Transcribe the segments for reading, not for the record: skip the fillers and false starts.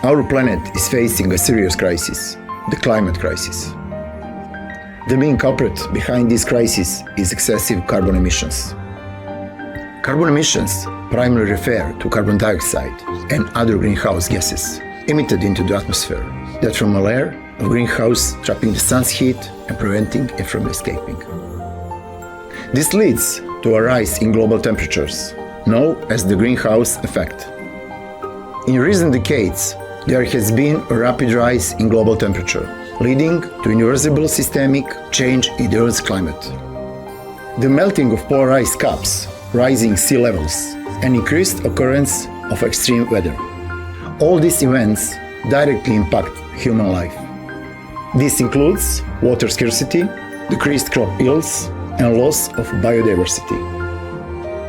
Our planet is facing a serious crisis, the climate crisis. The main culprit behind this crisis is excessive carbon emissions. Carbon emissions primarily refer to carbon dioxide and other greenhouse gases emitted into the atmosphere that form a layer of greenhouse trapping the sun's heat and preventing it from escaping. This leads to a rise in global temperatures, known as the greenhouse effect. In recent decades, there has been a rapid rise in global temperature, leading to irreversible systemic change in the Earth's climate. The melting of polar ice caps, rising sea levels, and increased occurrence of extreme weather. All these events directly impact human life. This includes water scarcity, decreased crop yields, and loss of biodiversity.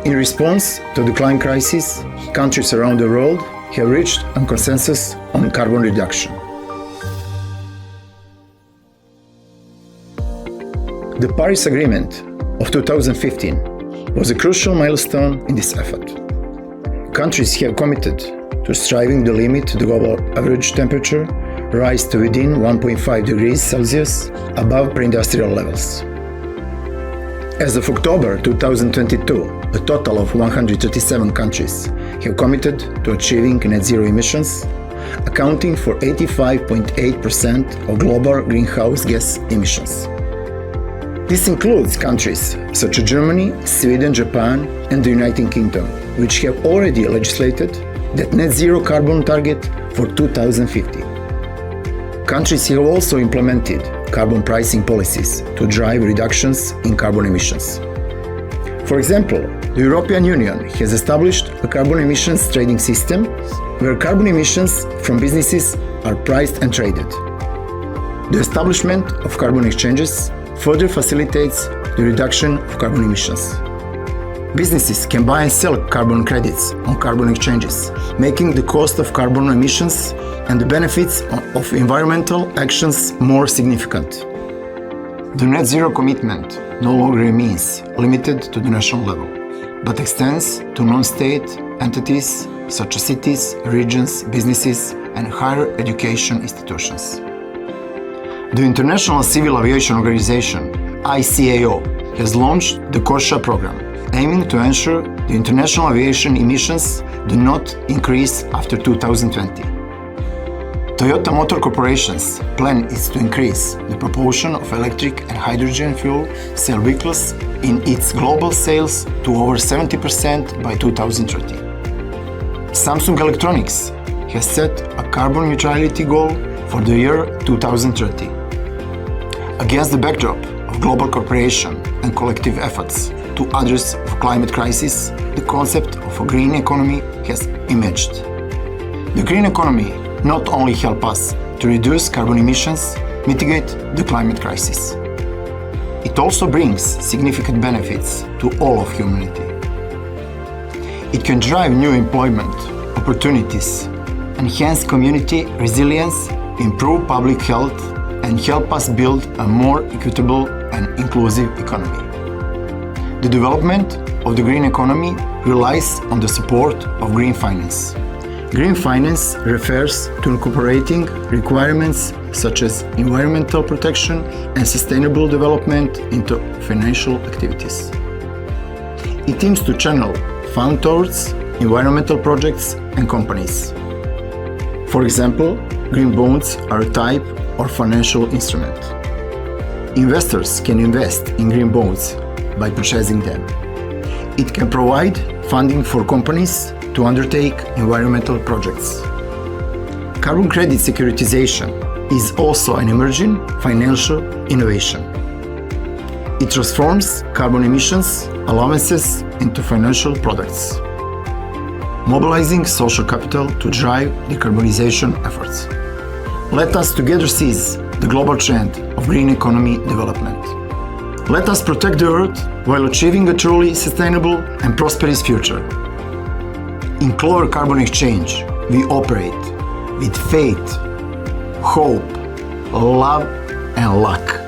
In response to the climate crisis, countries around the world have reached a consensus on carbon reduction. The Paris Agreement of 2015 was a crucial milestone in this effort. Countries have committed to striving to limit the global average temperature rise to within 1.5 degrees Celsius above pre-industrial levels. As of October 2022, a total of 137 countries have committed to achieving net zero emissions, accounting for 85.8% of global greenhouse gas emissions. This includes countries such as Germany, Sweden, Japan, and the United Kingdom, which have already legislated that net zero carbon target for 2050. Countries have also implemented carbon pricing policies to drive reductions in carbon emissions. For example, the European Union has established a carbon emissions trading system where carbon emissions from businesses are priced and traded. The establishment of carbon exchanges further facilitates the reduction of carbon emissions. Businesses can buy and sell carbon credits on carbon exchanges, making the cost of carbon emissions and the benefits of environmental actions more significant. The net zero commitment no longer remains limited to the national level, but extends to non-state entities such as cities, regions, businesses, and higher education institutions. The International Civil Aviation Organization, ICAO, has launched the CORSIA program, aiming to ensure the international aviation emissions do not increase after 2020. Toyota Motor Corporation's plan is to increase the proportion of electric and hydrogen fuel cell vehicles in its global sales to over 70% by 2030. Samsung Electronics has set a carbon neutrality goal for the year 2030. Against the backdrop of global cooperation and collective efforts to address the climate crisis, the concept of a green economy has emerged. The green economy not only helps us to reduce carbon emissions, mitigate the climate crisis. It also brings significant benefits to all of humanity. It can drive new employment opportunities, enhance community resilience, improve public health, and help us build a more equitable and inclusive economy. The development of the green economy relies on the support of green finance. Green finance refers to incorporating requirements such as environmental protection and sustainable development into financial activities. It aims to channel funds towards environmental projects and companies. For example, green bonds are a type of financial instrument. Investors can invest in green bonds by purchasing them. It can provide funding for companies to undertake environmental projects. Carbon credit securitization is also an emerging financial innovation. It transforms carbon emissions allowances into financial products, mobilizing social capital to drive decarbonization efforts. Let us together seize the global trend of green economy development. Let us protect the Earth while achieving a truly sustainable and prosperous future. In Clover Carbon Exchange, we operate with faith, hope, love, and luck.